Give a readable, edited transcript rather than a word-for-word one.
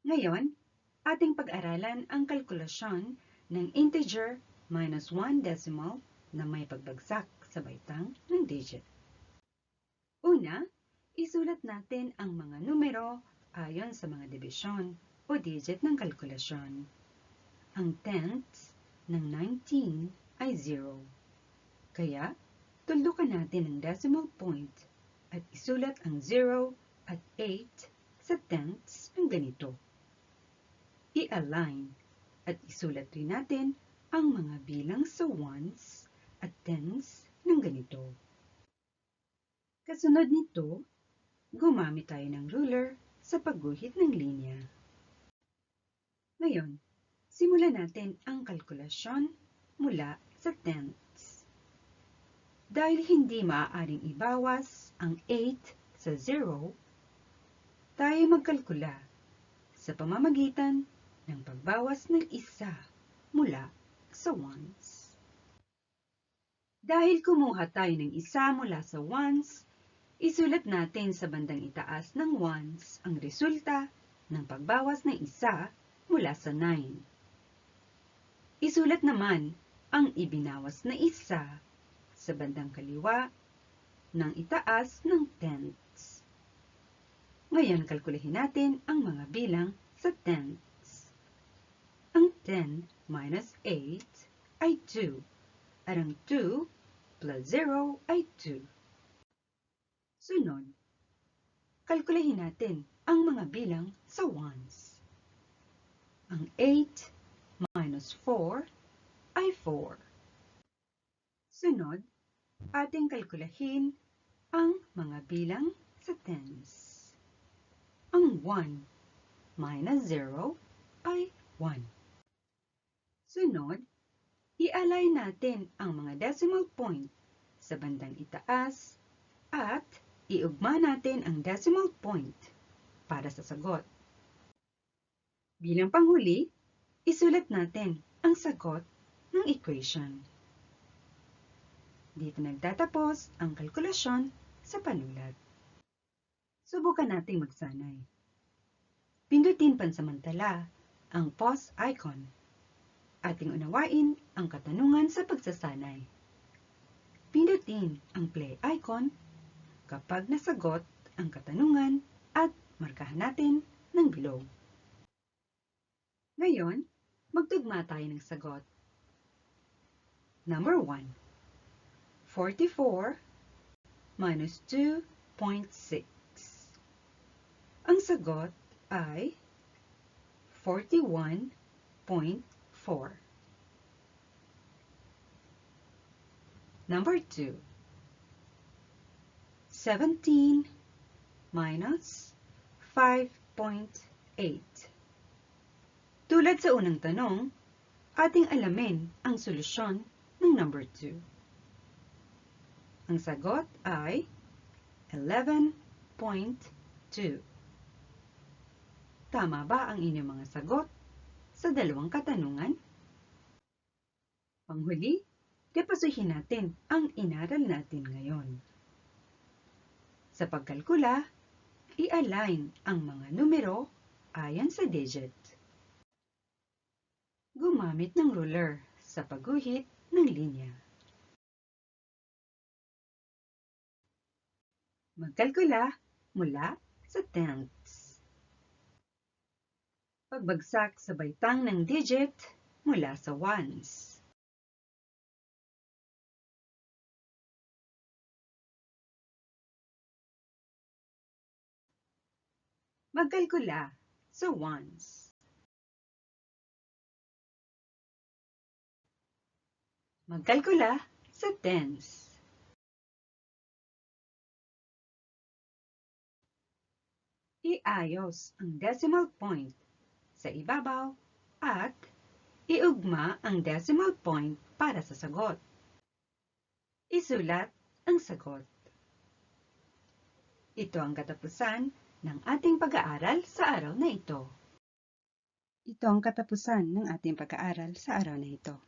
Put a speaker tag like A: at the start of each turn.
A: Ngayon, ating pag-aralan ang kalkulasyon ng integer minus 1 decimal na may pagbagsak sa baitang ng digit. Una, isulat natin ang mga numero ayon sa mga dibisyon o digit ng kalkulasyon. Ang tenths ng 19 ay 0. Kaya, tuldukan natin ang decimal point at isulat ang 0 at 8 sa tenths ng ganito. I-align at isulat rin natin ang mga bilang sa ones at tens ng ganito. Kasunod nito, gumamit tayo ng ruler sa pagguhit ng linya. Ngayon, simulan natin ang kalkulasyon mula sa tenths. Dahil hindi maaaring ibawas ang 8 sa 0, tayo magkalkula sa pamamagitan ng pagbawas ng isa mula sa ones. Dahil kumuha tayo ng isa mula sa ones, isulat natin sa bandang itaas ng ones ang resulta ng pagbawas ng isa mula sa 9. Isulat naman ang ibinawas na isa sa bandang kaliwa ng itaas ng tenths. Ngayon, kalkulahin natin ang mga bilang sa tenths. Ang 10 minus 8 ay 2, at ang 2 plus 0 ay 2. Sunod, kalkulahin natin ang mga bilang sa ones. Ang 8 minus 4 ay 4. Sunod, ating kalkulahin ang mga bilang sa tens. Ang 1 minus 0 ay 1. Sunod, i-align natin ang mga decimal point sa bandang itaas at iugma natin ang decimal point para sa sagot. Bilang panghuli, isulat natin ang sagot ng equation. Dito nagtatapos ang kalkulasyon sa panulat. Subukan nating magsanay. Pindutin pansamantala ang pause icon. Ating unawain ang katanungan sa pagsasanay. Pindutin ang play icon kapag nasagot ang katanungan at markahan natin ng bilog. Ngayon, magtugma tayo ng sagot. Number 1. 44 minus 2.6. Ang sagot ay 41.4. Number 2. 17 minus 5.8. Tulad sa unang tanong, ating alamin ang solusyon ng number 2. Ang sagot ay 11.2. Tama ba ang inyong mga sagot sa dalawang katanungan? Panghuli, repasuhin natin ang inaral natin ngayon. Sa pagkalkula, i-align ang mga numero ayon sa digit. Gumamit ng ruler sa pagguhit ng linya. Magkalkula mula sa tenths. Pagbagsak sa baitang ng digit mula sa ones. Magkalkula sa ones. Magkalkula sa tens. Iayos ang decimal point sa ibabaw at iugma ang decimal point para sa sagot. Isulat ang sagot. Ito ang katapusan ng ating pag-aaral sa araw na ito. Ito ang katapusan ng ating pag-aaral sa araw na ito.